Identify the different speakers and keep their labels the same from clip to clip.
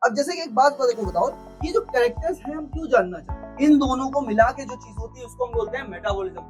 Speaker 1: अब जैसे कि एक बात को देखो, बताओ ये जो कैरेक्टर्स हैं हम क्यों जानना चाहते हैं? इन दोनों को मिला के जो चीज होती है उसको हम बोलते हैं मेटाबॉलिज्म।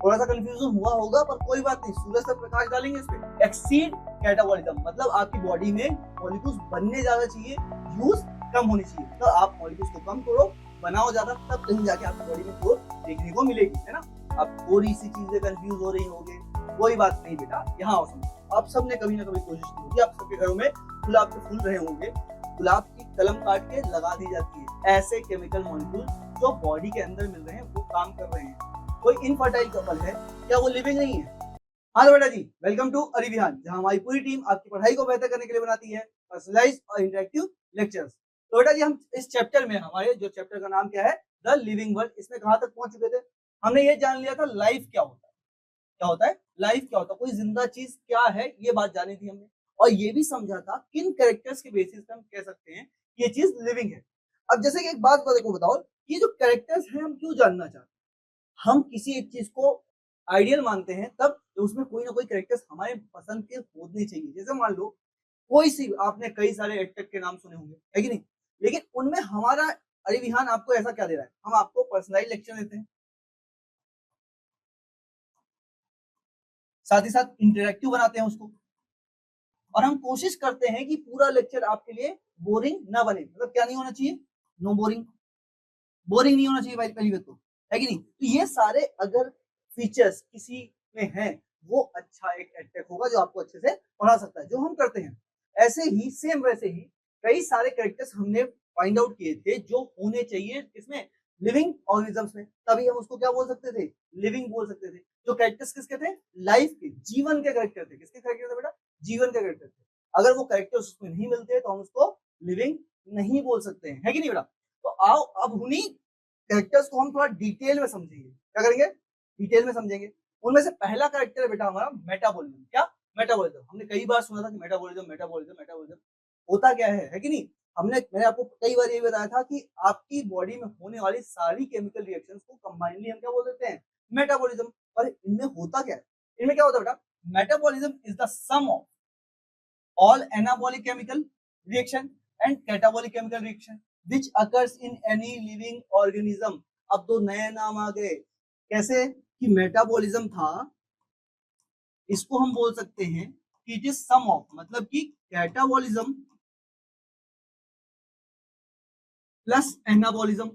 Speaker 1: थोड़ा सा कंफ्यूजन हुआ होगा पर कोई बात नहीं, सूरज से प्रकाश डालेंगे इस पे। एक्सीड कैटाबॉलिज्म मतलब आपकी बॉडी में मॉलिक्यूल्स बनने ज्यादा चाहिए, यूज कम होनी चाहिए। तो आप मॉलिक्यूल्स को कम करो, बनाओ ज्यादा, तब कहीं जाके आपकी बॉडी में ग्रोथ देखने को मिलेगी, है ना। अब थोड़ी सी चीजें कंफ्यूज हो रही होंगे, कोई बात नहीं बेटा, यहाँ आओ समझो। आप सबने कभी ना कभी कोशिश की होगी, आप सबके घरों में गुलाब के फूल रहे होंगे, गुलाब की कलम काट के लगा दी जाती है। ऐसे केमिकल मॉलिक्यूल जो बॉडी के अंदर मिल रहे हैं वो काम कर रहे हैं। कोई इनफर्टाइल कपल है, क्या वो लिविंग नहीं है? हाँ बेटा जी, वेलकम टू अरिविहान, जहां हमारी पूरी टीम आपकी पढ़ाई को बेहतर करने के लिए बनाती है पर्सनलाइज्ड और इंटरेक्टिव लेक्चर्स। तो बेटा जी, हम इस चैप्टर में, हमारे जो चैप्टर का नाम क्या है, द लिविंग वर्ल्ड, इसमें कहां तक पहुंच चुके थे? हमने ये जान लिया था लाइफ क्या होता है। क्या होता है लाइफ, क्या होता है, कोई जिंदा चीज क्या है, ये बात जानी थी हमने। और ये भी समझा था किन कैरेक्टर्स के बेसिस पे हम कह सकते हैं कि ये चीज लिविंग है। अब जैसे कि एक बात को देखो, बताओ ये जो कैरेक्टर्स हैं हम क्यों जानना चाहते हैं? हम किसी एक चीज को आइडियल मानते हैं तब उसमें कोई ना कोई कैरेक्टर्स हमारे पसंद के होने चाहिए। जैसे मान लो कोई सी, आपने कई सारे एक्टर के नाम सुने होंगे, है कि नहीं, लेकिन उनमें हमारा अरिविहान आपको ऐसा क्या दे रहा है? हम आपको पर्सनलाइज लेक्चर देते हैं, साथ ही साथ इंटरेक्टिव बनाते हैं उसको, और हम कोशिश करते हैं कि पूरा लेक्चर आपके लिए बोरिंग ना बने। मतलब क्या नहीं होना चाहिए? No boring. बोरिंग नहीं होना चाहिए भाई, पहली बात तो, है कि नहीं। तो ये सारे अगर फीचर्स किसी में हैं, वो अच्छा एक एडटेक होगा जो आपको अच्छे से पढ़ा सकता है, जो हम करते हैं। ऐसे ही, सेम वैसे ही कई सारे कैरेक्टर्स हमने फाइंड आउट किए थे जो होने चाहिए किसमें, लिविंग ऑर्गेनिजम्स में। तभी हम उसको क्या बोल सकते थे? लिविंग बोल सकते थे। जो कैरेक्टर्स किसके थे? लाइफ के, जीवन के कैरेक्टर थे। किसके कैरेक्टर थे बेटा? जीवन के कैरेक्टर थे। अगर वो कैरेक्टर्स उसमें नहीं मिलते तो हम उसको लिविंग नहीं बोल सकते हैं, है कि नहीं बेटा। तो आओ अब उन्हीं कैरेक्टर्स को हम थोड़ा डिटेल में समझेंगे। क्या करेंगे? डिटेल में समझेंगे। उनमें से पहला कैरेक्टर है बेटा हमारा मेटाबॉलिज्म। क्या? मेटाबॉलिज्म। हमने कई बार सुना था कि मेटाबॉलिज्म मेटाबॉलिज्म मेटाबॉलिज्म होता क्या है कि नहीं। मैंने आपको कई बार ये बताया था कि आपकी बॉडी में होने वाली सारी केमिकल रिएक्शंस को कंबाइनली हम क्या बोल देते हैं? मेटाबॉलिज्म। पर इनमें होता क्या है? इनमें क्या होता है बेटा? Metabolism is the sum of all anabolic chemical reaction and catabolic chemical reaction which occurs in any living organism। अब तो नए नाम आ गए। कैसे? कि मेटाबॉलिज्म था, इसको हम बोल सकते हैं कि इट इज सम ऑफ, मतलब कि कैटाबॉलिज्म प्लस एनाबॉलिज्म,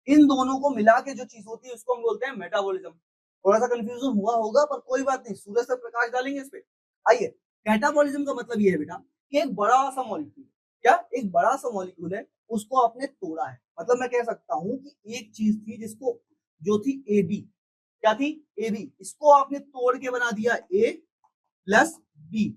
Speaker 1: इन दोनों को मिला के जो चीज होती है उसको हम बोलते हैं मेटाबॉलिज्म। थोड़ा सा कंफ्यूजन हुआ होगा पर कोई बात नहीं, सूरज से प्रकाश डालेंगे इस पे। आइए, कैटाबॉलिज्म का मतलब ये है बेटा कि एक बड़ा सा मॉलिक्यूल, क्या एक बड़ा सा मॉलिक्यूल है, उसको आपने तोड़ा है। मतलब मैं कह सकता हूं कि एक चीज थी जिसको, जो थी ए बी, क्या थी? ए बी, इसको आपने तोड़ के बना दिया ए प्लस बी।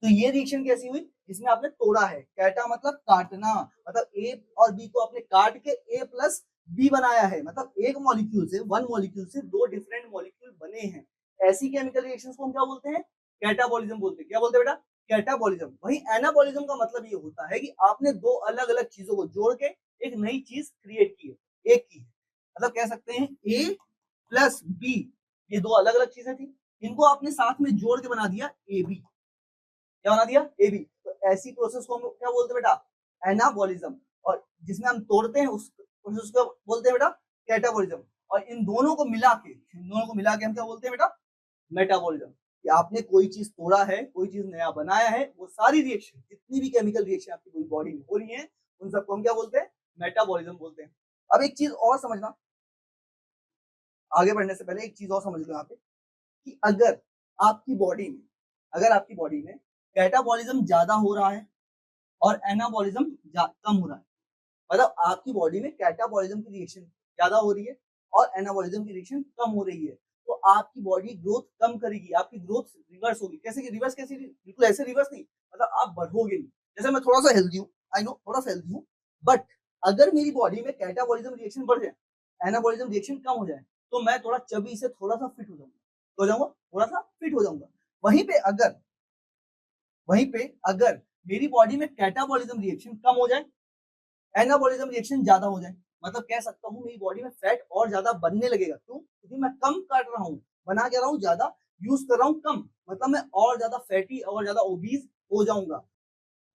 Speaker 1: तो ये रिएक्शन कैसी हुई? इसमें आपने तोड़ा है। कैटा मतलब काटना, मतलब ए और बी को आपने काट के ए प्लस बी बनाया है। मतलब एक मॉलिक्यूल से, वन मॉलिक्यूल से दो डिफरेंट मॉलिक्यूल बने हैं। ऐसी केमिकल रिएक्शंस को हम क्या बोलते हैं? कैटाबॉलिज्म बोलते हैं। क्या बोलते हैं बेटा? कैटाबॉलिज्म। वही एनाबॉलिज्म का मतलब ये होता है कि आपने दो अलग अलग चीजों को जोड़ के एक नई चीज क्रिएट की है, एक की है। मतलब कह सकते हैं ए प्लस बी, ये दो अलग अलग चीजें थी, इनको आपने साथ में जोड़ के बना दिया ए बी। क्या बना दिया? A B. तो ऐसी प्रोसेस को हम क्या बोलते हैं बेटा? एनाबॉलिज्म। और जिसमें हम तोड़ते हैं उस प्रोसेस को बोलते हैं बेटा कैटाबॉलिज्म। और इन दोनों को मिला के हम क्या बोलते हैं बेटा? मेटाबॉलिज्म। कि आपने कोई चीज तोड़ा है, कोई चीज नया बनाया है, वो सारी रिएक्शन, जितनी भी केमिकल रिएक्शन आपकी पूरी बॉडी में हो रही है, उन सबको हम क्या बोलते हैं? मेटाबॉलिज्म बोलते हैं। अब एक चीज और समझना, आगे बढ़ने से पहले एक चीज और समझ लो यहाँ पे, कि आपकी बॉडी में अगर आपकी बॉडी में कैटाबॉलिज्म ज्यादा हो रहा है और एनाबॉलिज्म कम हो रहा है, मतलब आपकी बॉडी में कैटाबॉलिज्म की रिएक्शन ज्यादा हो रही है और एनाबॉलिज्म की रिएक्शन कम हो रही है, तो आपकी बॉडी ग्रोथ कम करेगी, आपकी ग्रोथ रिवर्स होगी। कैसे कि रिवर्स? कैसे? बिल्कुल ऐसे रिवर्स नहीं, मतलब आप बढ़ोगे नहीं। जैसे मैं थोड़ा सा हेल्दी हूँ, आई नो थोड़ा सा हेल्दी हूँ, बट अगर मेरी बॉडी में कैटाबॉलिज्म रिएक्शन बढ़ जाए, एनाबॉलिज्म रिएक्शन कम हो जाए, तो मैं थोड़ा चबी से थोड़ा सा फिट हो जाऊंगा, थोड़ा सा फिट हो जाऊंगा। वहीं पे अगर वहीं पे अगर मेरी बॉडी में कैटाबॉलिज्म रिएक्शन कम हो जाए, एनाबॉलिज्म रिएक्शन ज्यादा हो जाए, मतलब कह सकता हूँ मेरी बॉडी में फैट और ज्यादा बनने लगेगा। क्यों? क्योंकि मैं कम काट रहा हूँ, बना क्या रहा हूँ? ज्यादा। यूज कर रहा हूँ कम, मतलब मैं और ज्यादा फैटी और ज्यादा ओबीज हो जाऊंगा।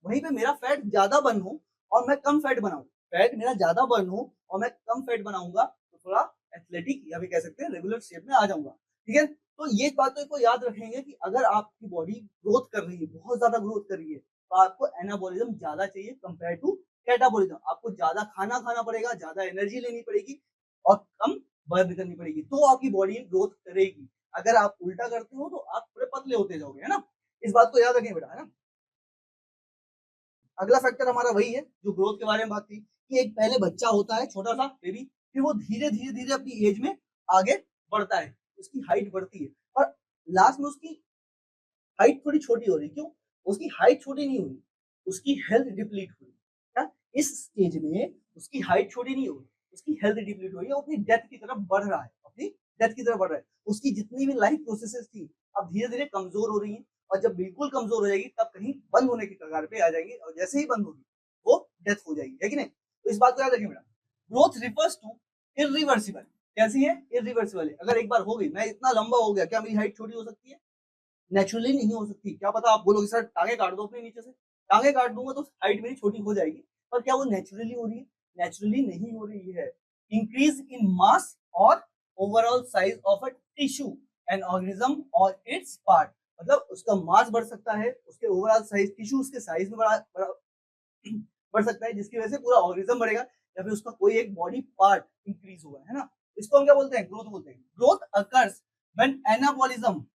Speaker 1: वहीं पे मेरा फैट ज्यादा बर्न हो और मैं कम फैट बनाऊं, फैट मेरा ज्यादा बर्न हो और मैं कम फैट बनाऊंगा तो थोड़ा एथलेटिक या भी कह सकते हैं रेगुलर शेप में आ जाऊंगा। ठीक है, तो ये बातों को याद रखेंगे कि अगर आपकी बॉडी ग्रोथ कर रही है, बहुत ज्यादा ग्रोथ कर रही है, तो आपको एनाबॉलिज्म ज्यादा चाहिए कंपेयर टू कैटाबॉलिज्म। आपको ज्यादा खाना खाना पड़ेगा, ज्यादा एनर्जी लेनी पड़ेगी और कम बर्न करनी पड़ेगी, तो आपकी बॉडी ग्रोथ करेगी। अगर आप उल्टा करते हो तो आप थोड़े पतले होते जाओगे, है ना। इस बात को याद रखें बेटा, है ना। अगला फैक्टर हमारा वही है जो ग्रोथ के बारे में बात की, कि एक पहले बच्चा होता है छोटा सा बेबी, फिर वो धीरे धीरे धीरे अपनी एज में आगे बढ़ता है, उसकी हाइट बढ़ती है और लास्ट में उसकी हाइट थोड़ी छोटी हो रही। क्यों? उसकी हाइट छोटी नहीं हो रही, उसकी हेल्थ डिप्लीट हो रही है। इस स्टेज में उसकी हाइट छोटी नहीं हो रही, उसकी हेल्थ डिप्लीट हो रही है, वो अपनी डेथ की तरफ बढ़ रहा है, अपनी डेथ की तरफ बढ़ रहा है। उसकी जितनी भी लाइफ प्रोसेसेस थी अब धीरे धीरे कमजोर हो रही है, और जब बिल्कुल कमजोर हो जाएगी तब कहीं बंद होने की कगार पे आ जाएगी, और जैसे ही बंद होगी वो डेथ हो जाएगी, है कि नहीं। तो इस बात को याद रखिए बेटा, ग्रोथ रिफर्स टू इरिवर्सिबल। कैसी है? इरिवर्सिबल। अगर एक बार हो गई, मैं इतना लंबा हो गया, क्या मेरी हाइट छोटी हो सकती है? नेचुरली नहीं हो सकती। क्या पता आप बोलोगे सर टांगे काट दो अपने नीचे से, टांगे काट दूंगा तो हाइट मेरी छोटी हो जाएगी, पर क्या वो नेचुरली हो रही है? नेचुरली नहीं हो रही है। इंक्रीज इन मास और overall size of a tissue an organism और इट्स पार्ट, मतलब उसका मास बढ़ सकता है, उसके ओवरऑल साइज टिश्यू उसके साइज में बढ़ सकता है, जिसकी वजह से पूरा ऑर्गेनिज्म बढ़ेगा, या फिर उसका कोई एक बॉडी पार्ट इंक्रीज होगा, है ना। इसको हम क्या बोलते हैं? ग्रोथ बोलते हैं। ग्रोथ अकर्स व्हेन एनाबॉलिज्म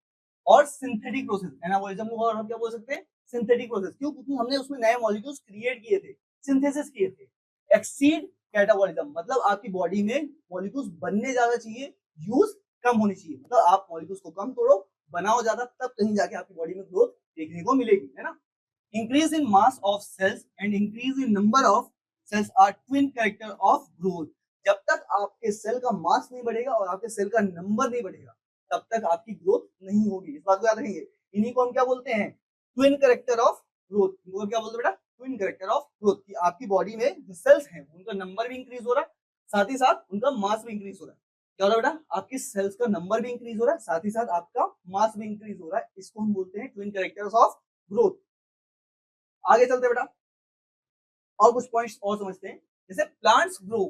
Speaker 1: और सिंथेटिक प्रोसेस, एनाबॉलिज्म को और हम क्या बोल सकते हैं? Synthetic process. क्यों? क्योंकि हमने उसमें नए मॉलिक्यूल्स क्रिएट किए थे, सिंथेसिस किए थे। एक्सीड कैटाबॉलिज्म, मतलब आपकी बॉडी में मॉलिक्यूल्स बनने ज्यादा चाहिए, यूज कम होनी चाहिए, मतलब आप मॉलिक्यूल्स को कम तोड़ो, बनाओ ज्यादा, तब कहीं जाके आपकी बॉडी में ग्रोथ देखने को मिलेगी, है ना। Increase in mass of cells and increase in number of cells are twin character of growth। जब तक आपके सेल का मास नहीं बढ़ेगा और आपके सेल का नंबर नहीं बढ़ेगा, तब तक आपकी ग्रोथ नहीं होगी। इस बात को याद रखेंगे। इन्हीं को हम क्या बोलते हैं? Twin character of growth. इनको क्या बोलते हैं बेटा? Twin character of growth. कि आपकी बॉडी में जो सेल्स हैं उनका नंबर भी इंक्रीज हो रहा है, साथ ही साथ उनका मास भी इंक्रीज हो रहा है। क्या हो रहा है बेटा? आपकी सेल्स का नंबर भी इंक्रीज हो रहा है, साथ ही साथ आपका मास भी इंक्रीज हो रहा है। इसको हम बोलते हैं ट्विन कैरेक्टर्स ऑफ ग्रोथ। आगे चलते बेटा, और कुछ पॉइंट्स और समझते हैं। जैसे plants grow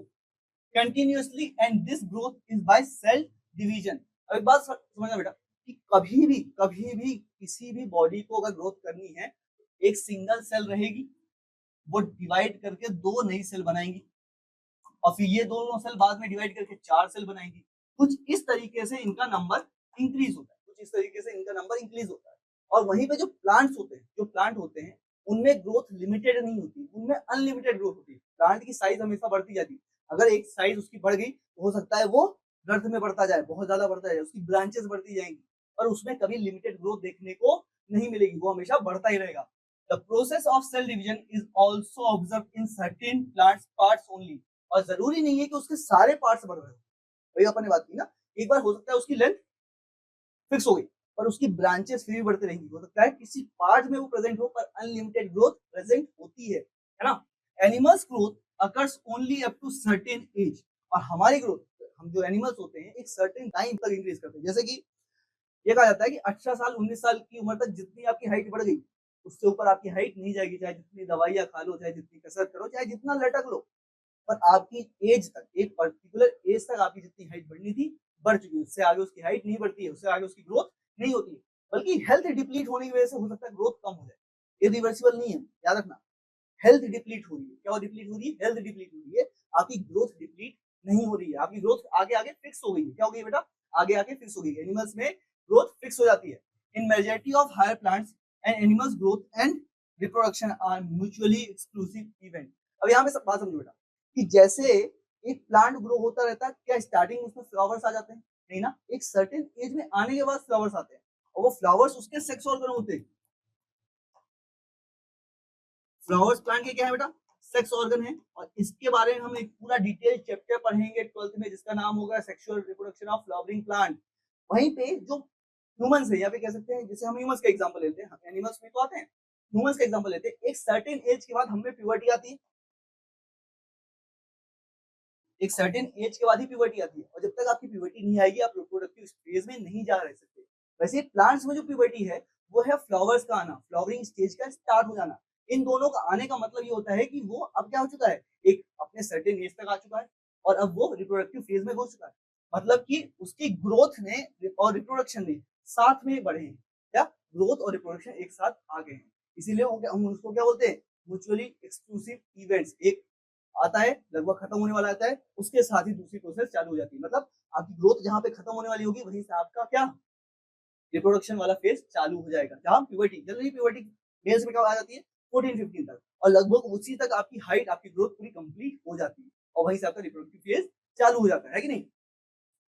Speaker 1: continuously and this growth is by cell division. अब एक बात समझना बेटा, कि कभी भी किसी भी बॉडी को अगर ग्रोथ करनी है, एक सिंगल सेल रहेगी, वो डिवाइड करके दो नई सेल बनाएंगी, और फिर ये दोनों सेल बाद में डिवाइड करके चार सेल बनाएंगी। कुछ इस तरीके से इनका नंबर इंक्रीज होता है, कुछ इस तरीके से इनका नंबर इंक्रीज होता है। और वहीं पे जो प्लांट्स होते हैं, जो प्लांट होते हैं, उनमें ग्रोथ लिमिटेड नहीं होती, उनमें अनलिमिटेड ग्रोथ होती है। प्लांट की साइज हमेशा बढ़ती जाती है। अगर एक साइज उसकी बढ़ गई तो हो सकता है वो गर्थ में बढ़ता जाए, बहुत ज्यादा बढ़ता जाए, उसकी ब्रांचेस बढ़ती जाएंगी, और उसमें कभी लिमिटेड ग्रोथ देखने को नहीं मिलेगी, वो हमेशा बढ़ता ही रहेगा। The process of cell division is also observe in certain plants parts only. और जरूरी नहीं है कि उसके सारे पार्ट्स बढ़ रहे हो, वही अपन ने बात की ना। एक बार हो सकता है उसकी लेंथ फिक्स हो गई, पर उसकी ब्रांचेस फिर भी बढ़ती रहेंगी। हो सकता है किसी पार्ट में वो प्रेजेंट हो, पर अनलिमिटेड ग्रोथ प्रेजेंट होती है ना। Animals growth occurs only up to certain age, और हमारी ग्रोथ, हम जो एनिमल्स होते हैं, एक सर्टेन टाइम तक इंक्रीज करते हैं। जैसे कि ये कहा जाता है कि 18 साल 19 साल की उम्र तक जितनी आपकी हाइट बढ़ गई, उससे ऊपर आपकी हाइट नहीं जाएगी, चाहे जितनी दवाइयां खा लो, चाहे जितनी कसरत करो, चाहे जितना लटक लो। पर आपकी एज तक, एक पर्टिकुलर एज तक आपकी जितनी हाइट बढ़नी थी बढ़ चुकी है, उससे आगे उसकी हाइट नहीं बढ़ती है, उससे आगे उसकी ग्रोथ नहीं होती है, बल्कि हेल्थ डिप्लीट होने की वजह से हो सकता है ग्रोथ कम हो जाए। ये रिवर्सिबल नहीं है, याद रखना। हेल्थ डिप्लीट हो रही है। क्या डिप्लीट हो रही है? हेल्थ डिप्लीट हो रही है, आपकी ग्रोथ डिप्लीट नहीं हो रही है, आपकी ग्रोथ आगे आगे फिक्स हो गई है। क्या हो गई बेटा? आगे आगे फिक्स हो गई है। एनिमल्स में ग्रोथ फिक्स हो जाती है। In majority of higher plants and animals growth and reproduction are mutually exclusive event. अब यहाँ पे सब बात समझो बेटा, कि जैसे एक प्लांट ग्रो होता रहता है, क्या स्टार्टिंग उसमें फ्लावर्स आ जाते हैं? नहीं ना, एक सर्टेन एज में आने के बाद फ्लावर्स आते हैं, और वो फ्लावर्स उसके सेक्स ऑर्गन होते हैं। फ्लावर्स प्लांट के क्या है बेटा? सेक्स ऑर्गन है, और इसके बारे में हम एक पूरा डिटेल चैप्टर पढ़ेंगे 12th में, जिसका नाम होगा sexual reproduction of flowering plant. वहीं पे जो ह्यूमंस है, या फिर कह सकते हैं, जैसे हम ह्यूमंस का एग्जांपल लेते हैं, एनिमल्स में तो आते हैं, ह्यूमंस का एग्जांपल लेते हैं, एक सर्टेन एज के बाद हमें प्यूबर्टी आती है, एक सर्टेन एज के बाद ही प्यूबर्टी आती है, और जब तक आपकी प्यूबर्टी नहीं आएगी आप रिप्रोडक्टिव फेज में नहीं जा रह सकते। वैसे प्लांट्स में जो प्यूबर्टी है वो है फ्लावर्स का आना, फ्लावरिंग स्टेज का स्टार्ट हो जाना। इन दोनों का आने का मतलब ये होता है कि वो अब क्या हो चुका है, एक अपने सर्टेन एज तक आ चुका है और अब वो रिप्रोडक्टिव फेज में घुस चुका है। मतलब कि उसकी ग्रोथ ने और रिप्रोडक्शन ने साथ में बढ़े हैं, क्या ग्रोथ और रिप्रोडक्शन एक साथ आ गए हैं। इसीलिए हम उसको क्या बोलते हैं, म्यूचुअली एक्सक्लूसिव इवेंट्स। एक आता है लगभग खत्म होने वाला आता है, उसके साथ ही दूसरी प्रोसेस चालू हो जाती है। मतलब आपकी ग्रोथ जहां पे खत्म होने वाली होगी वहीं से आपका क्या रिप्रोडक्शन वाला फेज चालू हो जाएगा। जहां प्यूबर्टी जनरली प्यूबर्टी मेल्स में क्या आ जाती है 14-15 तक, और लगभग उसी तक आपकी हाइट आपकी ग्रोथ पूरी कंप्लीट हो जाती है और वहीं से आपका रिप्रोडक्टिव फेज चालू हो जाता है कि नहीं।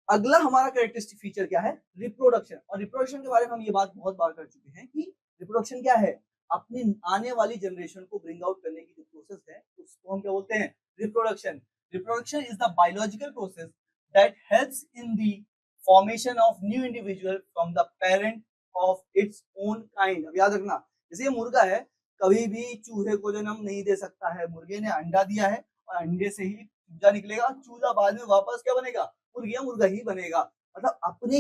Speaker 1: अगला हमारा कैरेक्टरिस्टिक फीचर क्या है, रिप्रोडक्शन। और रिप्रोडक्शन के बारे में हम ये बात बहुत बार कर चुके हैं कि रिप्रोडक्शन क्या है, अपनी आने वाली जनरेशन को ब्रिंग आउट करने की जो प्रोसेस है उसको हम क्या बोलते हैं, reproduction. Reproduction is the biological process that helps in the formation of new individual from the parent of its own kind. अब याद रखना, जैसे ये मुर्गा है, कभी भी चूहे को जन्म नहीं दे सकता है। मुर्गे ने अंडा दिया है और अंडे से ही चूजा निकलेगा, चूजा बाद में वापस क्या बनेगा, मुर्गिया मुर्गा ही बनेगा। मतलब अपने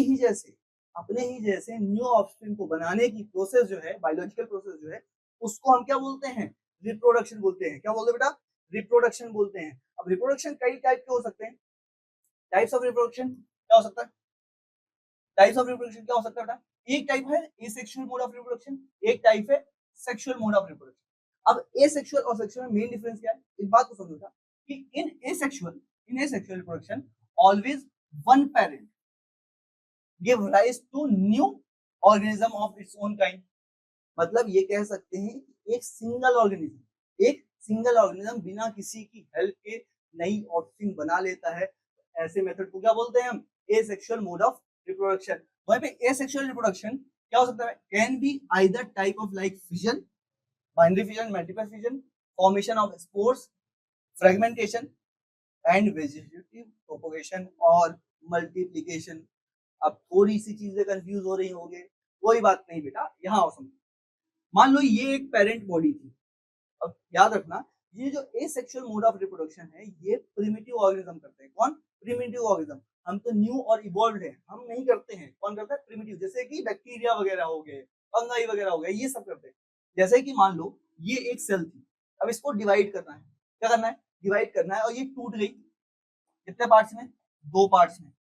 Speaker 1: ही जैसे न्यू ऑफस्प्रिंग को बनाने की प्रोसेस जो है, बायोलॉजिकल प्रोसेस जो है, उसको हम क्या बोलते हैं, रिप्रोडक्शन बोलते हैं। क्या बोलते हैं बेटा, रिप्रोडक्शन बोलते हैं। अब रिप्रोडक्शन कई टाइप के हो सकते हैं। टाइप्स ऑफ रिप्रोडक्शन क्या हो सकता है, टाइप्स ऑफ रिप्रोडक्शन क्या हो सकता है बेटा, एक टाइप है एसेक्सुअल मोड ऑफ रिप्रोडक्शन, एक टाइप है सेक्सुअल मोड ऑफ रिप्रोडक्शन। अब एसेक्सुअल और सेक्सुअल में मेन डिफरेंस क्या है, इस बात को समझो कि in asexual reproduction always one parent give rise to new organism of its own kind. मतलब ये कह सकते हैं कि एक सिंगल ऑर्गेनिज्म बिना किसी की हेल्प के नई ऑफस्प्रिंग बना लेता है। ऐसे मेथड को क्या बोलते हैं हम, एसेक्सुअल मोड ऑफ रिप्रोडक्शन। वहीं पे एसेक्सुअल रिप्रोडक्शन क्या हो सकता है, can be either type of like fission, binary fission, multiple fission, formation of spores, fragmentation and vegetative propagation और मल्टीप्लिकेशन। अब थोड़ी सी चीजें कंफ्यूज हो रही होंगे, कोई बात नहीं बेटा, यहाँ आओ समझो। मान लो ये एक पेरेंट बॉडी थी। अब याद रखना, ये जो एसेक्सुअल मोड ऑफ रिप्रोडक्शन है ये प्रिमिटिव ऑर्गेनिज्म करते हैं। कौन, प्रिमिटिव ऑर्गेनिज्म। हम तो न्यू और इवॉल्व्ड है, हम नहीं करते हैं। कौन करता है, प्रिमिटिव। जैसे कि बैक्टीरिया वगैरह हो गए, फंगाई वगैरह हो गए, ये सब करते हैं। जैसे कि मान लो ये एक सेल थी, अब इसको डिवाइड करना है। क्या करना है, डिवाइड करना है, और ये टूट गई कितने पार्ट्स में, दो पार्ट्स में।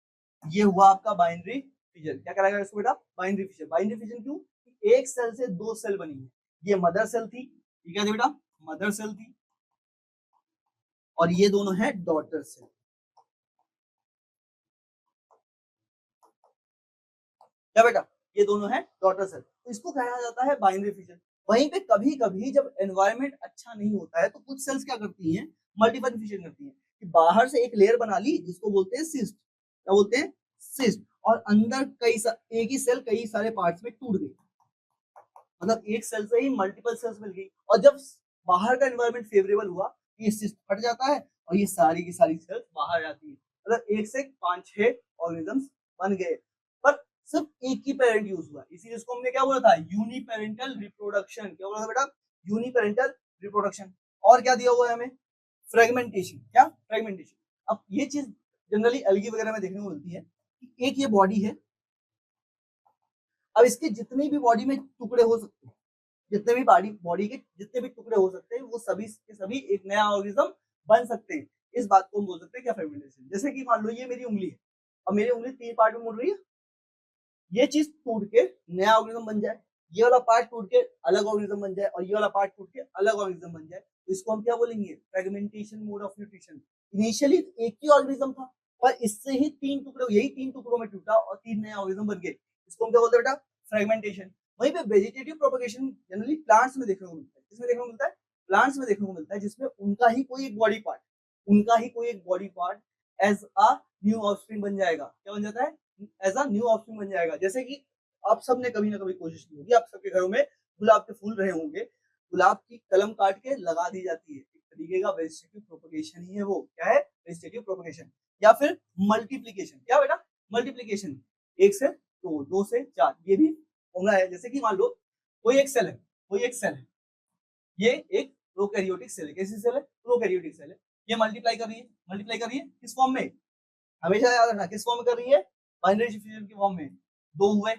Speaker 1: ये हुआ आपका बाइनरी फिजन। क्या कराएगा इसको बेटा, बाइनरी फिजन। बाइनरी फिजन क्यों, एक सेल से दो सेल बनी है। ये मदर सेल थी, ठीक है बेटा, मदर सेल थी, और ये दोनों है डॉटर सेल। क्या बेटा, ये दोनों है डॉटर सेल। तो इसको कहा जाता है बाइनरी फिजन। वहीं पे कभी कभी जब एनवायरनमेंट अच्छा नहीं होता है तो कुछ सेल्स क्या करती हैं, मल्टीपल फिजन करती हैं। कि बाहर से एक लेयर बना ली जिसको बोलते हैं सिस्ट। क्या बोलते हैं, सिस्ट। और अंदर एक ही सेल कई सारे पार्ट्स में टूट गई। मतलब एक सेल से ही मल्टीपल सेल्स मिल गई, और जब बाहर का एनवायरनमेंट फेवरेबल हुआ, ये सिस्ट फट जाता है और ये सारी की सारी सेल्स बाहर जाती है। मतलब एक से 5-6 ऑर्गेनिजम्स बन गए, पर सिर्फ एक ही पेरेंट यूज हुआ। इसीलिए इसको हमने क्या बोला था, यूनिपेरेंटल रिप्रोडक्शन। क्या बोला था बेटा, यूनिपेरेंटल रिप्रोडक्शन। और क्या दिया हुआ है हमें, फ्रेगमेंटेशन। क्या, फ्रेगमेंटेशन। अब ये चीज जनरली एल्गी वगैरह में देखने को मिलती है कि एक ये बॉडी है, अब इसके जितनी भी बॉडी में टुकड़े हो सकते हैं, जितने भी बॉडी के जितने भी टुकड़े हो सकते हैं, वो सभी के सभी एक नया ऑर्गेनिज्म बन सकते हैं। इस बात को हम बोल सकते हैं क्या, फ्रेगमेंटेशन। जैसे कि मान लो ये मेरी उंगली है, और मेरी उंगली 3 पार्ट में मुड़ रही है। ये चीज टूट के नया ऑर्गेनिज्म बन जाए, ये वाला पार्ट टूट के अलग ऑर्गेनिज्म बन जाए, और ये वाला पार्ट टूट के अलग ऑर्गेनिज्म बन जाए, तो इसको हम क्या बोलेंगे, fragmentation mode of nutrition. Initially एक ही ऑर्गेनिज्म था, पर इससे ही 3 टुकड़े, यही 3 टुकड़ों में टूटा और 3 नए ऑर्गेनिज्म बन गए। इसको हम क्या बोलते हैं बेटा, फ्रेगमेंटेशन। वहीं पे वेजिटेटिव प्रोपगेशन जनरली प्लांट्स में देखने को मिलता है। किसमें देखने को मिलता है, प्लांट्स में देखने को मिलता है, जिसमें उनका ही कोई एक body part as a new offspring बन जाएगा। क्या बन जाता है, एज अ न्यू ऑफस्प्रिंग बन जाएगा। जैसे कि आप सबने कभी ना कभी कोशिश की होगी, आप सबके घरों में गुलाब के फूल रहे होंगे, गुलाब की कलम काट के लगा दी जाती है। एक तरीके का वेजिटेटिव प्रोपगेशन ही है वो। क्या है, वेजिटेटिव प्रोपगेशन। या फिर मल्टीप्लिकेशन। क्या बेटा, मल्टीप्लिकेशन। एक से दो, दो से चार, ये भी होना है। जैसे कि मान लो कोई एक सेल है, ये एक प्रोकैरियोटिक सेल है। कैसी सेल है, प्रोकैरियोटिक सेल है। ये मल्टीप्लाई कर रही है किस फॉर्म में, हमेशा याद रखना, किस फॉर्म में कर रही है, बाइनरी डिफिनेशन के फॉर्म में। दो हुए,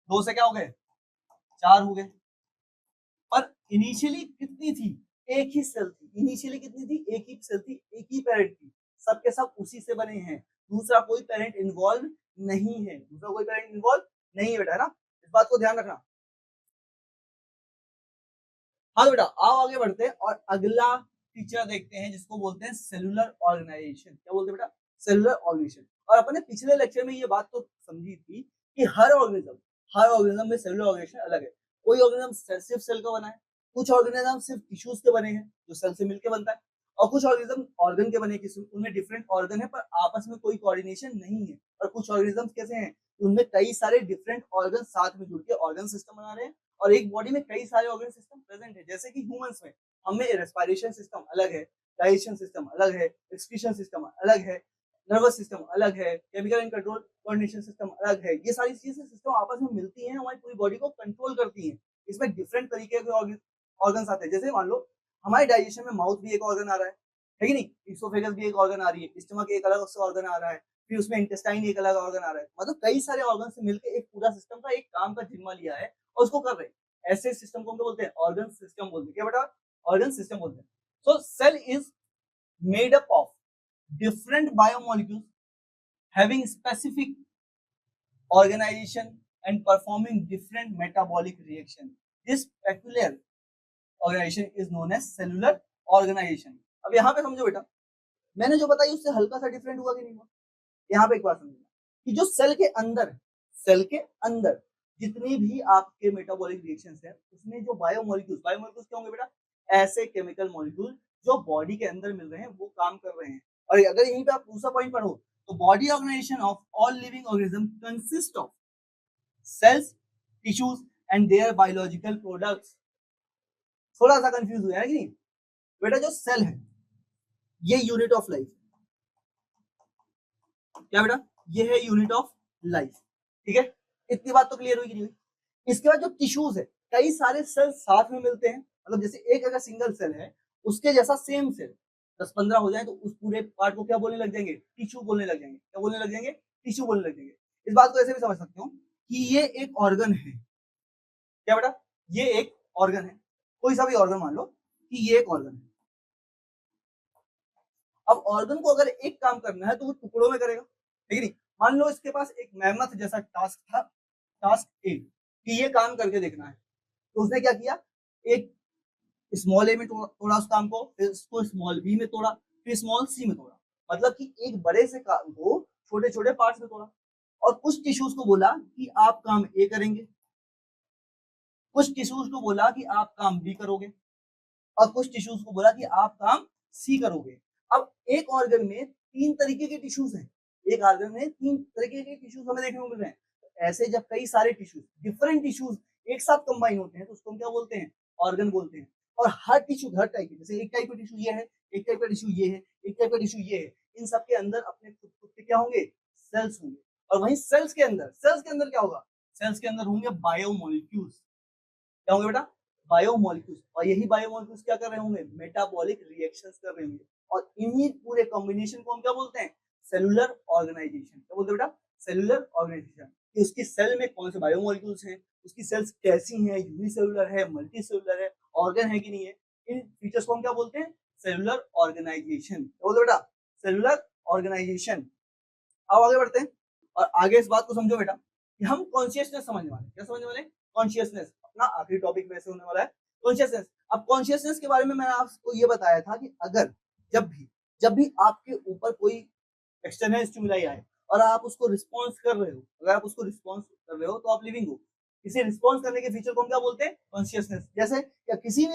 Speaker 1: 2 से क्या हो गए 4 हो गए। और इनिशियली कितनी थी, एक ही सेल थी। इनिशियली कितनी थी, एक ही सेल थी, एक ही पेरेंट थी, सबके सब उसी से बने हैं, दूसरा कोई पेरेंट इन्वॉल्व नहीं है, दूसरा कोई पेरेंट इन्वॉल्व नहीं है बेटा, है ना, इस बात को ध्यान रखना। हाँ तो बेटा आओ आगे बढ़ते हैं और अगला फीचर देखते हैं जिसको बोलते हैं सेलुलर ऑर्गेनाइजेशन। क्या बोलते हैं बेटा, सेलुलर ऑर्गेनाइजेशन। और अपने पिछले लेक्चर में ये बात तो समझी थी कि हर ऑर्गेनिज्म में सेलुलर ऑर्गेनाइजेशन अलग है। कोई ऑर्गेनिज्म सिर्फ सेल का बना है, कुछ ऑर्गेनिज्म सिर्फ टिश्यूज के बने हैं जो सेल से मिलकर बनता है, और कुछ ऑर्गेनिज्म ऑर्गन के बने हैं, उनमें डिफरेंट ऑर्गन है पर आपस में कोई कोऑर्डिनेशन नहीं है। और कुछ ऑर्गेनिज्म कैसे हैं, उनमें कई सारे डिफरेंट ऑर्गन साथ में जुड़ के ऑर्गन सिस्टम बना रहे हैं, और एक बॉडी में कई सारे ऑर्गन सिस्टम प्रेजेंट है। जैसे कि ह्यूमंस में हमें रेस्पिरेशन सिस्टम अलग है, डाइजेशन सिस्टम अलग है, एक्सक्रीशन सिस्टम अलग है, नर्वस सिस्टम अलग है, chemical and control coordination system अलग है। ये सारी चीजें सिस्टम आपस में मिलती हैं, हमारी पूरी बॉडी को कंट्रोल करती हैं। इसमें डिफरेंट तरीके के ऑर्गन आते हैं। जैसे मान लो हमारे डाइजेशन में माउथ भी एक ऑर्गन आ रहा है कि नहीं, इसोफेगस भी एक ऑर्गन आ रही है, स्टमक एक अलग ऑर्गन आ रहा है, फिर उसमें इंटेस्टाइन एक अलग ऑर्गन आ रहा है। मतलब कई सारे ऑर्गन से मिलकर एक पूरा सिस्टम का एक काम का जिम्मा लिया है और उसको कर रहे हैं। ऐसे सिस्टम को हम बोलते हैं ऑर्गन सिस्टम बोलते हैं। क्या बेटा, ऑर्गन सिस्टम बोलते हैं। So cell is made up of different biomolecules having specific organization and performing different metabolic reaction. This peculiar organization is known as cellular organization. अब यहाँ पे समझो बेटा, मैंने जो बताई उससे हल्का सा डिफरेंट हुआ कि नहीं हुआ। यहाँ पे एक बात समझना कि जो सेल के अंदर जितनी भी आपके मेटाबॉलिक रिएक्शंस है, उसमें जो बायोमोलिक्यूल्स क्या होंगे बेटा, ऐसे केमिकल मॉलिक्यूल जो बॉडी के अंदर मिल रहे हैं वो काम कर रहे हैं। और अगर यहीं पे आप दूसरा पॉइंट पढ़ो तो body organisation of all living organism consist of cells, tissues and their biological products. थोड़ा सा कंफ्यूज हुआ है कि नहीं बेटा, जो सेल है ये यूनिट ऑफ लाइफ, क्या बेटा, ये है यूनिट ऑफ लाइफ, ठीक है, इतनी बात तो क्लियर हुई कि नहीं हुई। इसके बाद जो टिश्यूज है, कई सारे सेल साथ में मिलते हैं, मतलब जैसे एक अगर सिंगल सेल है उसके जैसा सेम सेल 10-15 हो जाए तो उस पूरे पार्ट को क्या बोलने लग जाएंगे, टिश्यू बोलने लग जाएंगे। क्या बोलने लग जाएंगे, टिश्यू बोलने लग जाएंगे। इस बात को ऐसे भी समझ सकते हो कि ये एक ऑर्गन है। क्या बेटा, ये एक ऑर्गन है, कोई सा भी ऑर्गन मान लो कि ये एक ऑर्गन है। अब ऑर्गन को अगर एक काम करना है तो वो टुकड़ों में करेगा, ठीक है। मान लो इसके पास एक मेहनत जैसा टास्क था, टास्क ए, कि ये काम करके देखना है, तो उसने क्या किया, एक स्मॉल ए में तोड़ा उस काम को, फिर उसको स्मॉल बी में तोड़ा, फिर स्मॉल सी में तोड़ा, मतलब कि एक बड़े से काम को छोटे छोटे पार्ट्स में तोड़ा। और कुछ टिश्यूज को बोला कि आप काम ए करेंगे, कुछ टिश्यूज को बोला कि आप काम बी करोगे, और कुछ टिश्यूज को बोला कि आप काम सी करोगे। अब एक ऑर्गन में 3 तरीके के टिश्यूज हैं, एक ऑर्गन में 3 तरीके के टिश्यूज हमें देखने को मिल रहे हैं। तो ऐसे जब कई सारे टिश्यूज, डिफरेंट टिश्यूज एक साथ कंबाइन होते हैं तो उसको हम क्या बोलते हैं, ऑर्गन बोलते हैं। और हर टिश्यू हर टाइप के, जैसे एक टाइप का टिश्यू ये है, एक टाइप का टिश्यू ये है, एक टाइप का टिश्यू ये है, इन सब के अंदर अपने खुद खुद के क्या होंगे, सेल्स होंगे। और वहीं सेल्स के अंदर क्या होगा, सेल्स के अंदर होंगे बायोमोलिक्यूल्स। क्या होंगे बेटा, बायोमोलिक्यूल्स। और यही बायोमोलिक्यूल्स क्या कर रहे होंगे, मेटाबॉलिक रिएक्शंस कर रहे होंगे। और इन्हीं पूरे कॉम्बिनेशन को हम क्या बोलते हैं, सेलुलर ऑर्गेनाइजेशन। क्या बोलते हैं बेटा, सेलुलर ऑर्गेनाइजेशन। कि उसकी सेल में कौन से बायोमोलिक्यूल्स हैं, उसकी सेल्स कैसी हैं, यूनिसेलुलर है, मल्टी सेलुलर है, ऑर्गन है कि नहीं है, इन फीचर्स को हम क्या बोलते हैं, सेलुलर ऑर्गेनाइजेशन। क्या बोलते हैं बेटा, सेलुलर ऑर्गेनाइजेशन। अब आगे बढ़ते हैं और आगे इस बात को समझो बेटा कि हम कॉन्शियसनेस समझने वाले, क्या समझने वाले, कॉन्शियसनेस। अपना आखिरी टॉपिक में से होने वाला है कॉन्शियसनेस। अब कॉन्शियसनेस के बारे में मैंने आपको ये बताया था कि अगर जब भी आपके ऊपर कोई एक्सटर्नल स्टिमुलाई आए और आप उसको रिस्पॉन्स कर रहे हो, अगर आप उसको रिस्पॉन्स कर रहे हो तो आप लिविंग हो। इसे रिस्पॉन्स करने के फीचर को हम क्या बोलते हैं, कॉन्शियसनेस। जैसे क्या किसी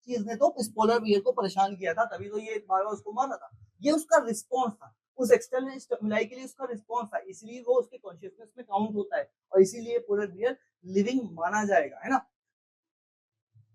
Speaker 1: चीज ने तो इस पोलर बियर को परेशान किया था, तभी तो ये बार बार उसको मार रहा था, ये उसका रिस्पॉन्स था, उस एक्सटर्नल स्टिमुलाई के लिए उसका रिस्पॉन्स था, इसलिए वो उसके कॉन्शियसनेस में काउंट होता है और इसीलिए पोलर बियर लिविंग माना जाएगा, है ना।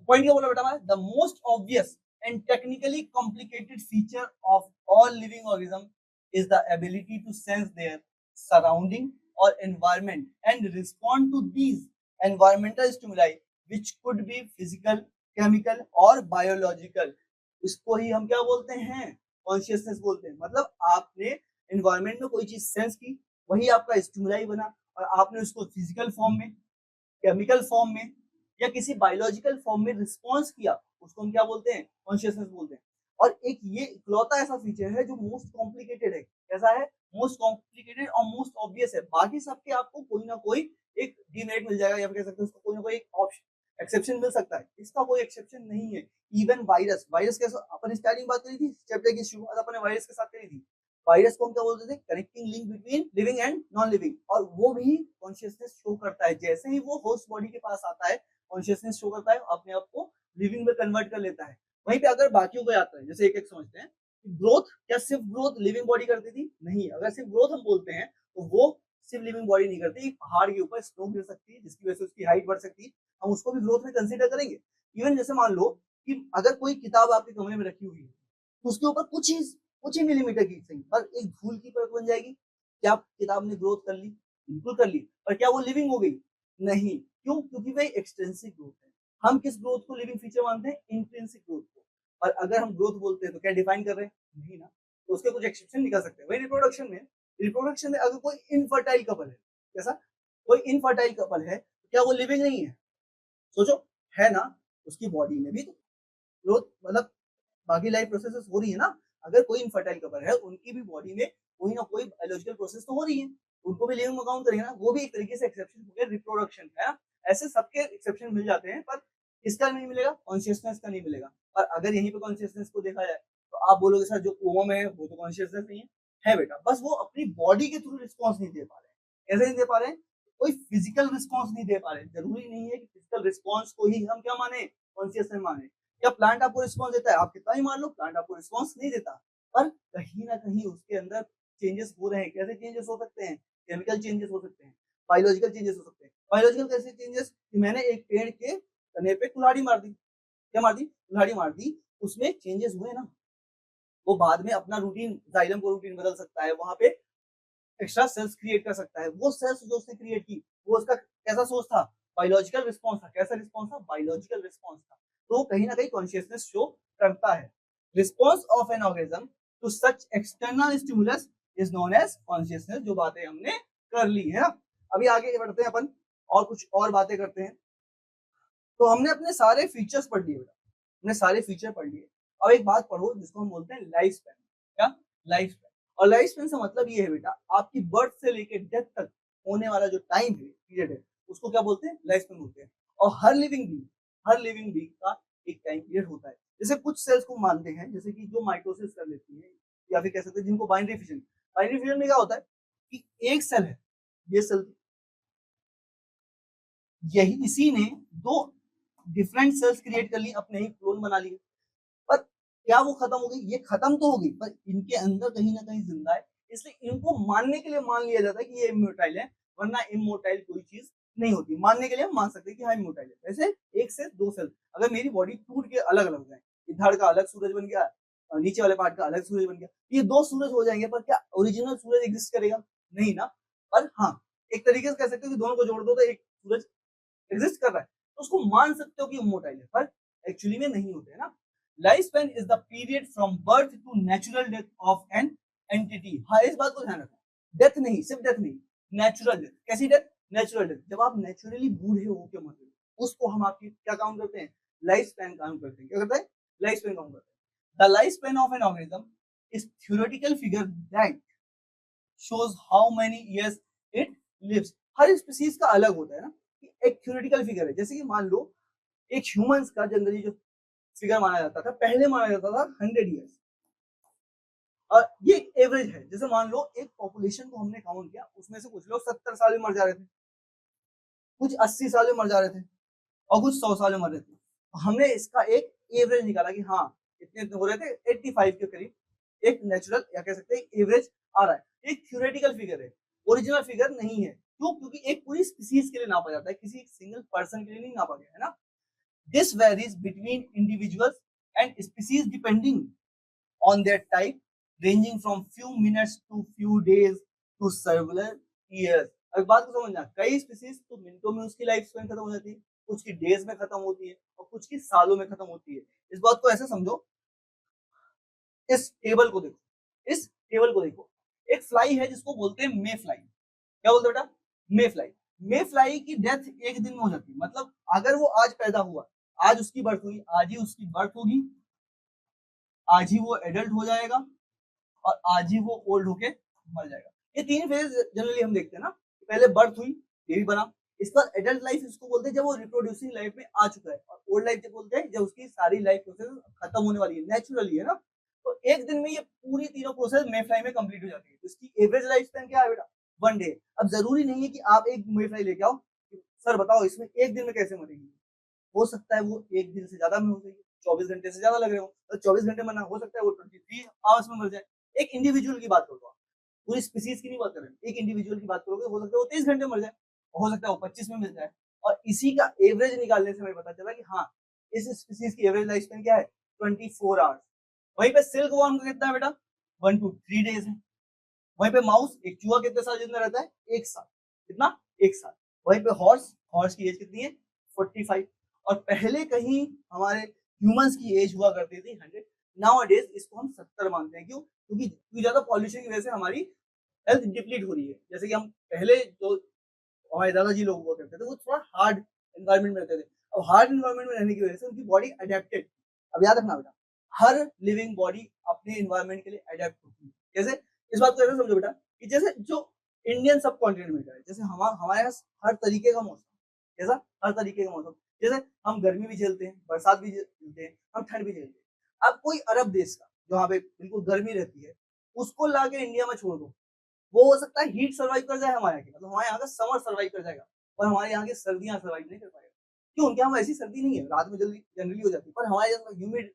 Speaker 1: पॉइंट क्या बोला बेटा मैं, the most obvious and technically complicated feature of all living organisms is the ability to sense their surrounding or environment and respond to these environmental stimuli which could be physical, chemical और biological। इसको ही हम क्या बोलते हैं, consciousness बोलते हैं। मतलब आपने एनवायरनमेंट में कोई चीज सेंस की, वही आपका स्टिमुलाई बना और आपने उसको फिजिकल फॉर्म में, केमिकल फॉर्म में या किसी बायोलॉजिकल फॉर्म में रिस्पॉन्स किया, उसको हम क्या बोलते हैं? कॉन्शियसनेस बोलते हैं। और एक ये इकलौता ऐसा फीचर है जो मोस्ट कॉम्प्लिकेटेड है। कैसा है? मोस्ट कॉम्प्लिकेटेड और मोस्ट ऑब्वियस है। बाकी सबके आपको कोई ना कोई एक डीमेरिट मिल जाएगा, या फिर कह सकते हैं उसको कोई ना कोई ऑप्शन एक्सेप्शन मिल सकता है। इसका कोई एक्सेप्शन नहीं है। इवन वायरस, वायरस कैसा, अपन स्टार्टिंग बात करी थी चैप्टर की शुरुआत अपन ने वायरस के साथ करी थी। वायरस को हम क्या बोलते थे? Connecting link between living and non living, और वो भी कॉन्शियसनेस शो करता है। जैसे ही वो होस्ट बॉडी के पास आता है, कॉन्शियसनेस शो करता है, अपने आप को लिविंग में कन्वर्ट कर लेता है। वहीं पे अगर बाकियों को आता है, जैसे एक एक समझते हैं, ग्रोथ, क्या सिर्फ ग्रोथ लिविंग बॉडी करती थी? नहीं। अगर सिर्फ ग्रोथ हम बोलते हैं तो वो सिर्फ लिविंग बॉडी नहीं करती। पहाड़ के ऊपर स्नो गिर सकती है जिसकी वजह से उसकी हाइट बढ़ सकती है, हम उसको भी ग्रोथ में कंसीडर करेंगे। इवन जैसे मान लो कि अगर कोई किताब आपके कमरे में रखी हुई है तो उसके ऊपर कुछ ही मिलीमीटर की सही पर एक धूल की परत बन जाएगी। क्या किताब ने ग्रोथ कर ली? बिल्कुल कर ली। पर क्या वो लिविंग हो गई? नहीं। क्यों? क्योंकि वह एक्सटेंसिव ग्रोथ है। हम किस ग्रोथ को लिविंग फीचर मानते हैं? इंट्रिंसिक ग्रोथ को। और अगर हम ग्रोथ बोलते हैं तो क्या डिफाइन कर रहे हैं? नहीं ना। तो उसके कुछ एक्सेप्शन निकल सकते हैं। वही रिप्रोडक्शन में अगर कोई इनफर्टाइल कपल है, कैसा, कोई इनफर्टाइल कपल है, तो क्या वो लिविंग नहीं है? सोचो, है ना। उसकी बॉडी में भी तो ग्रोथ, मतलब बाकी लाइफ प्रोसेसेस हो रही है ना। अगर कोई इनफर्टाइल कपल है, उनकी भी बॉडी में कोई ना कोई बायोलॉजिकल प्रोसेस तो हो रही है, उनको भी लिविंग में काउंट करेंगे ना। वो भी एक तरीके से एक्सेप्शन हो गया रिप्रोडक्शन का। ऐसे सबके एक्सेप्शन मिल जाते हैं, पर इसका नहीं मिलेगा, कॉन्शियसनेस का नहीं मिलेगा। और अगर यहीं पे कॉन्शियसनेस को देखा जाए तो आप बोलोगे सर जो कोमा में है वो तो कॉन्शियसनेस नहीं है बेटा, बस वो अपनी बॉडी के थ्रू रिस्पॉन्स नहीं दे पा रहे हैं। कैसे नहीं दे पा रहे हैं? कोई फिजिकल रिस्पॉन्स नहीं दे पा रहे हैं। जरूरी नहीं है कि फिजिकल रिस्पॉन्स को ही हम क्या माने? कॉन्शियसनेस माने। क्या प्लांट आपको रिस्पॉन्स देता है? आप कितना ही मान लो, प्लांट आपको रिस्पॉन्स नहीं देता, पर कहीं ना कहीं उसके अंदर चेंजेस हो रहे हैं। कैसे चेंजेस हो सकते हैं? केमिकल चेंजेस हो सकते हैं, बायोलॉजिकल चेंजेस हो सकते हैं। बायोलॉजिकल कैसे चेंजेस? कि मैंने एक पेड़ के तने पे कुल्हाड़ी मार दी। क्या मार दी? कुल्हाड़ी मार दी। उसमें चेंजेस हुए ना। वो बाद में अपना रूटीन, जाइलम को रूटीन बदल सकता है, वहां पे एक्स्ट्रा सेल्स क्रिएट कर सकता है। वो सेल्स जो उसने क्रिएट की, वो उसका कैसा सोर्स था? बायोलॉजिकल रिस्पॉन्स था। कैसा रिस्पॉन्स था? बायोलॉजिकल रिस्पॉन्स था। तो कहीं ना कहीं कॉन्शियसनेस शो करता है। Response of an organism to such external stimulus is known as consciousness. जो बातें हमने कर ली है ना। अभी आगे बढ़ते हैं अपन और कुछ और बातें करते हैं। तो हमने अपने सारे फीचर्स पढ़ लिए बेटा, हमने सारे फीचर पढ़ लिए। अब एक बात पढ़ो जिसको हम बोलते हैं लाइफ स्पैन। क्या? Life span. और लाइफ स्पैन से मतलब ये है बेटा, आपकी बर्थ से लेके डेथ तक होने वाला जो टाइम है, पीरियड है, उसको क्या बोलते हैं? लाइफ स्पैन बोलते हैं। और हर लिविंग बीइंग का एक टाइम पीरियड होता है। जैसे कुछ सेल्स को मानते हैं, जैसे कि जो माइटोसिस कर लेती है, या फिर कह सकते हैं जिनको बाइनरी फिजन में क्या होता है कि एक सेल है, ये सेल, यही इसी ने दो डिफरेंट सेल्स क्रिएट कर ली, अपने ही क्लोन बना लिए। पर क्या वो खत्म हो गई? ये खत्म तो हो गई, पर इनके अंदर कहीं ना कहीं जिंदा है। इसलिए इनको मानने के लिए मान लिया जाता है कि ये इमोर्टाइल है, वरना इमोर्टाइल कोई चीज नहीं होती। मानने के लिए हम मान सकते हैं कि हाँ इमोर्टाइल है। वैसे एक से दो सेल, अगर मेरी बॉडी टूट के अलग अलग हो जाए, धड़ का अलग सूरज बन गया, नीचे वाले पार्ट का अलग सूरज बन गया, ये दो सूरज हो जाएंगे, पर क्या ओरिजिनल सूरज एग्जिस्ट करेगा? नहीं ना। पर हाँ, एक तरीके से कह सकते हो कि दोनों को जोड़ दो तो एक सूरज एग्जिस्ट कर रहा है, तो उसको मान सकते हो कि इमोर्टाइल है, पर एक्चुअली में नहीं होते है ना। Life span is the period from birth to natural death of an entity. हाँ, इस बात को ध्यान रखना, डेथ नहीं, सिर्फ डेथ नहीं, नेचुरल डेथ। कैसी डेथ? Natural death. जब आप नेचुरली बूढ़े होके मर रहे हो, उसको हम आपकी क्या काउंट करते हैं? लाइफ स्पैन काउंट करते हैं। क्या करते हैं? लाइफ स्पैन काउंट करते हैं। The life span of an organism is theoretical figure that shows how many years it lives। Her species का अलग होता है ना, एक थ्योरेटिकल फिगर है। जैसे कि मान लो एक ह्यूमंस का जनरली जो फिगर माना जाता था, पहले माना जाता था 100 ईयर्स, और ये एवरेज है। जैसे मान लो एक पॉपुलेशन को हमने काउंट किया, उसमें से कुछ लोग 70 साल में मर जा रहे थे, कुछ 80 साल में मर जा रहे थे, और कुछ 100 साल में मर रहे थे। तो हमने इसका एक एवरेज निकाला कि हाँ इतने इतने हो रहे थे, 85 के करीब एक नेचुरल या कह सकते हैं एवरेज आ रहा है। एक थ्योरेटिकल फिगर है, ओरिजिनल फिगर नहीं है। क्यों? क्योंकि एक पूरी स्पीसीज के लिए नापा जाता है, किसी सिंगल पर्सन के लिए नहीं नापा गया है ना। This varies between individuals and species depending on their type, ranging from few minutes to few days to several years। अब बात को समझना, कई स्पीसीज तो मिनटों में उसकी लाइफ स्पेन खत्म हो जाती है, कुछ की डेज में खत्म होती है, और कुछ की सालों में खत्म होती है। इस बात को ऐसे समझो, इस टेबल को देखो, इस टेबल को देखो। एक फ्लाई है जिसको बोलते हैं मे फ्लाई। क्या बोलते हैं बेटा? मे फ्लाई, मे फ्लाई की डेथ एक दिन में हो जाती है। मतलब अगर वो आज पैदा हुआ, आज उसकी बर्थ हुई, आज ही उसकी बर्थ होगी, आज ही वो एडल्ट हो जाएगा और आज ही वो ओल्ड होके मर जाएगा। ये तीन फेज जनरली हम देखते हैं ना, पहले बर्थ हुई, बेबी बना, इसके बाद एडल्ट लाइफ इसको बोलते हैं जब वो रिप्रोड्यूसिंग लाइफ में आ चुका है, और ओल्ड लाइफ जब बोलते हैं जब उसकी सारी लाइफ प्रोसेस खत्म होने वाली है, नेचुरली है ना। तो एक दिन में ये पूरी तीनों प्रोसेस मे फ्लाई में कंप्लीट हो जाती है। तो इसकी एवरेज लाइफ स्पैन क्या है बेटा? 1 डे। अब जरूरी नहीं है कि आप एक मे फ्लाई लेके आओ, सर बताओ इसमें एक दिन में कैसे मरेगी। हो सकता है वो एक दिन से ज्यादा में हो जाएगी, 24 घंटे से ज्यादा लग रहे हो, तो 24 घंटे मरना, हो सकता है वो 23 आवर्स में मर जाए। एक इंडिविजुअल की बात करो, पूरी स्पीसीज की नहीं बात कर रहे, एक इंडिविजुअल की बात करोगे, हो सकता है वो 23 घंटे मर जाए, हो सकता है वो 25 में मिल जाए। और इसी का एवरेज निकालने से हमें पता चला कि हाँ, इस स्पीसीज की एवरेज लाइफ स्पैन क्या है? 24 आवर्स। वहीं पे सिल्क वॉर्म का कितना है बेटा? 1 to 3 days है। वहीं पे माउस, एक चूहा कितने साल जिंदा रहता है? 1 साल। कितना? 1 साल। वहीं पे हॉर्स, हॉर्स की एज कितनी है? 45। और पहले कहीं हमारे ह्यूमंस की एज हुआ करती थी 100। नाउ डेज इसको हम 70 मानते हैं। क्यों? क्योंकि ज्यादा पॉल्यूशन की वजह से हमारी हेल्थ डिप्लीट हो रही है। जैसे कि हम पहले जो हमारे दादाजी लोग हुआ करते थे वो थोड़ा हार्ड एनवायरनमेंट में रहते थे। अब हार्ड एनवायरनमेंट में रहने की वजह से उनकी बॉडी अडेप्टेड। अब याद रखना बेटा, हर लिविंग बॉडी अपने एनवायरनमेंट के लिए अडेप्ट होती है। जैसे इस बात को ऐसे समझो बेटा कि जैसे जो इंडियन सब कॉन्टिनेंट में है, जैसे हमारे यहाँ हर तरीके का मौसम, जैसा हर तरीके का मौसम, जैसे हम गर्मी भी झेलते हैं, बरसात भी झेलते हैं, हम ठंड भी झेलते हैं। अब कोई अरब देश का जहाँ पे बिल्कुल गर्मी रहती है, उसको लाके इंडिया में छोड़ दो, वो हो सकता है हीट सर्वाइव कर जाए हमारे यहाँ की, मतलब हमारे यहाँ का समर सर्वाइव कर जाएगा, पर हमारे यहाँ की सर्दियां सर्वाइव नहीं कर पाएगा। क्यों? उनके यहाँ ऐसी सर्दी नहीं है, रात में जल्दी जनरली हो जाती है, पर हमारे यहाँ ह्यूमिड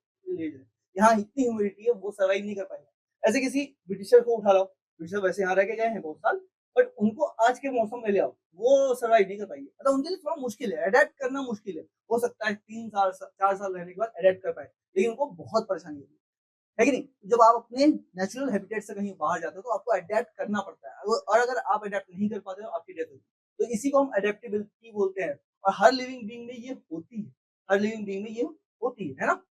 Speaker 1: यहाँ इतनी ह्यूमिडिटी है, वो सर्वाइव नहीं कर पाएगा। ऐसे किसी ब्रिटिशर को उठा लो, ब्रिटिशर वैसे यहाँ रह के गए हैं बहुत साल, बट उनको आज के मौसम में ले आओ, वो सर्वाइव नहीं कर पाएंगे। मतलब उनके लिए थोड़ा मुश्किल है, अडेप्ट करना मुश्किल है। हो सकता है 3 साल 4 साल रहने के बाद अडेप्ट कर पाए, लेकिन उनको बहुत परेशानी होगी, है कि नहीं? जब आप अपने नेचुरल हैबिटेट से कहीं बाहर जाते हो तो आपको अडेप्ट करना पड़ता है, और अगर आप अडेप्ट नहीं कर पाते हो आपकी डेथ होगी। तो इसी को हम अडेप्टेबिलिटी बोलते हैं, और हर लिविंग बीइंग में ये होती है, हर लिविंग बीइंग में ये होती है ना।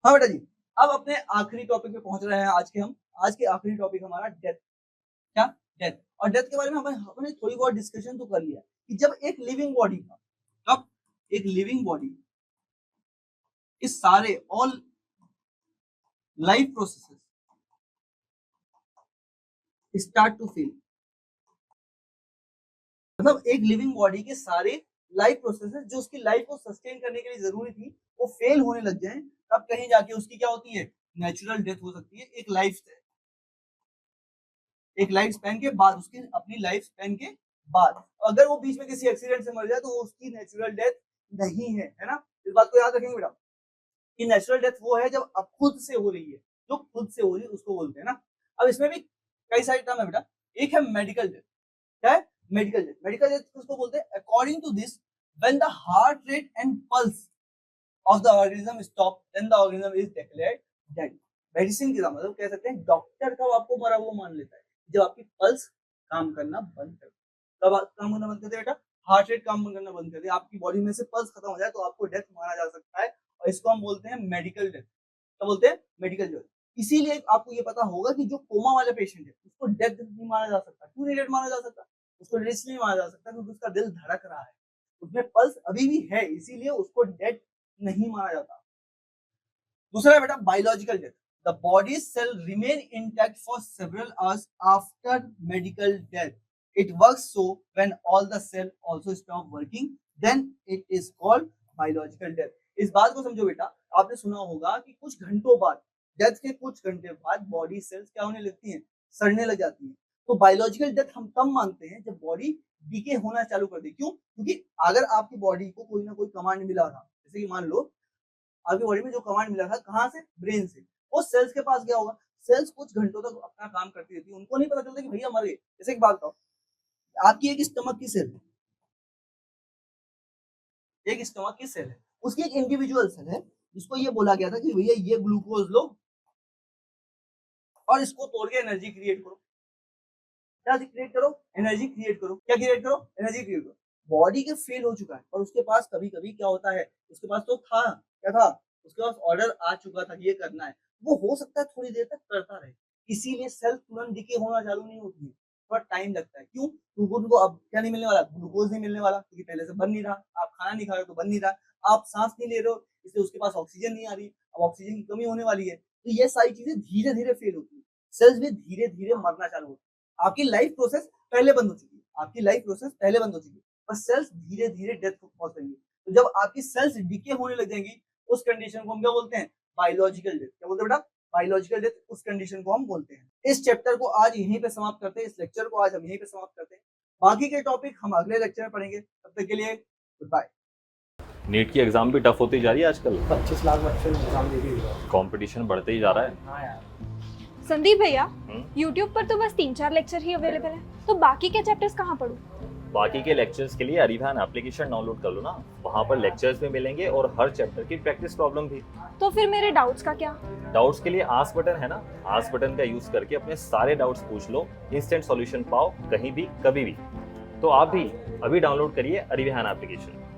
Speaker 1: हाँ बेटा जी, अब अपने आखिरी टॉपिक पे पहुंच रहे हैं आज के हम। आज के आखिरी टॉपिक हमारा डेथ। क्या? डेथ। और डेथ के बारे में हमने थोड़ी बहुत डिस्कशन तो कर लिया कि जब एक लिविंग बॉडी का, तब एक लिविंग बॉडी इस सारे all life processes start to fail, मतलब एक लिविंग बॉडी के सारे लाइफ प्रोसेसेस जो उसकी लाइफ को सस्टेन करने के लिए जरूरी थी, वो फेल होने लग जाए, तब कहीं जाके उसकी क्या होती है? नेचुरल डेथ हो सकती है। एक लाइफ स्पैन के बाद, उसकी अपनी लाइफ स्पैन के बाद। अगर वो बीच में किसी एक्सीडेंट से मर जाए तो वो उसकी नेचुरल डेथ नहीं है ना। इस बात को याद रखेंगे बेटा कि नेचुरल डेथ वो है जब अब खुद से हो रही है, जो खुद से हो रही है उसको बोलते हैं ना। अब इसमें भी कई सारे टर्म है बेटा। एक है मेडिकल डेथ। क्या है? Medical death. मेडिकल डेथ किसको बोलते हैं? According to this, when the heart rate and pulse of the organism stop, then the organism is declared dead. Medicine की मतलब कह सकते हैं डॉक्टर कब आपको मरा हुआ मान लेता है? जब आपकी पल्स काम करना बंद कर, कब काम करना बंद कर दे बेटा? हार्ट रेट काम करना बंद कर दे, आपकी बॉडी में से पल्स खत्म हो जाए, तो आपको डेथ माना जा सकता है। और इसको हम बोलते हैं मेडिकल डेथ। क्या बोलते हैं? Medical death. इसीलिए आपको ये पता होगा कि जो कोमा वाला पेशेंट है उसको डेथ नहीं माना जा सकता। क्यों नहीं डेथ माना जा सकता? उसको डेथ नहीं माना जा सकता क्योंकि उसका दिल धड़क रहा है, उसमें पल्स अभी भी है, इसीलिए उसको डेथ नहीं माना जाता। दूसरा बेटा biological death. The body cell remain intact for several hours after medical death. It works so when all the cell also stop working, then it is called biological death. इस बात को समझो बेटा, आपने सुना होगा कि कुछ घंटों बाद, डेथ के कुछ घंटे बाद बॉडी सेल्स क्या होने लगती हैं? सड़ने लग जाती हैं। तो बायोलॉजिकल डेथ हम तब मानते हैं जब बॉडी डीके होना चालू कर दे। क्यों? क्योंकि अगर आपकी बॉडी को कोई ना कोई कमांड मिला था, जैसे कि मान लो आपकी बॉडी में जो कमांड मिला था कहाँ से? ब्रेन से। वो सेल्स के पास गया होगा, सेल्स कुछ घंटों तक अपना काम करती रहती है, उनको नहीं पता चलता कि भैया मर गए। जैसे एक बात बताओ, आपकी एक स्टमक की सेल है, एक स्टमक की सेल है, उसकी एक इंडिविजुअल सेल है जिसको ये बोला गया था कि भैया ये ग्लूकोज लो और इसको तोड़ के एनर्जी क्रिएट करो। क्या क्रिएट करो? एनर्जी क्रिएट करो। क्या क्रिएट करो? एनर्जी क्रिएट करो। बॉडी के फेल हो चुका है, और उसके पास कभी कभी क्या होता है, उसके पास तो था, क्या था? उसके पास ऑर्डर आ चुका था कि ये करना है, वो हो सकता है थोड़ी देर तक करता रहे, इसीलिए सेल तुरंत डिके होना चालू नहीं होती है। थोड़ा टाइम लगता है। क्यों? क्योंकि उनको अब क्या नहीं मिलने वाला, ग्लूकोज नहीं मिलने वाला, क्योंकि पहले से बन नहीं रहा, आप खाना नहीं खा रहे हो तो बन नहीं रहा, आप सांस नहीं ले रहे हो इसलिए उसके पास ऑक्सीजन नहीं आ रही, अब ऑक्सीजन की कमी होने वाली है। तो ये सारी चीजें धीरे धीरे फेल होती है, सेल्स भी धीरे धीरे मरना चालू होती है। आपकी लाइफ प्रोसेस पहले बंद हो चुकी है, आपकी लाइफ प्रोसेस पहले बंद हो चुकी है, पर सेल्स धीरे धीरे डेथ को पहुंचेंगे। तो जब आपकी सेल्स डिके होने लग जाएंगी, उस कंडीशन को हम क्या बोलते हैं? Biological death. क्या बोलते हैं बेटा? बायोलॉजिकल डेथ, उस कंडीशन को हम बोलते हैं। इस चैप्टर को आज यहीं पे समाप्त करते हैं, इस लेक्चर को आज हम यहीं पे समाप्त करते हैं। बाकी के टॉपिक हम अगले लेक्चर में पढ़ेंगे। तब तक के लिए गुड बाय।
Speaker 2: नीट की एग्जाम भी टफ होती जा रही है आजकल,
Speaker 3: 25 लाख बच्चे एग्जाम दे के गए।
Speaker 2: कंपटीशन बढ़ते ही जा रहा है।
Speaker 3: हाँ यार,
Speaker 4: संदीप भैया, YouTube पर तो बस 3-4 लेक्चर ही अवेलेबल है, तो बाकी के चैप्टर्स कहाँ पढूं?
Speaker 2: बाकी के लेक्चर्स के लिए अरिवहन एप्लीकेशन डाउनलोड कर लो ना, वहाँ पर लेक्चर्स भी मिलेंगे और हर चैप्टर की प्रैक्टिस प्रॉब्लम भी।
Speaker 4: तो फिर मेरे डाउट्स का क्या?
Speaker 2: डाउट्स के लिए आस्क बटन है ना, आस्क बटन का यूज करके अपने सारे डाउट्स पूछ लो, इंस्टेंट सॉल्यूशन पाओ कहीं भी कभी भी। तो आप भी अभी डाउनलोड करिए अरिवहन एप्लीकेशन।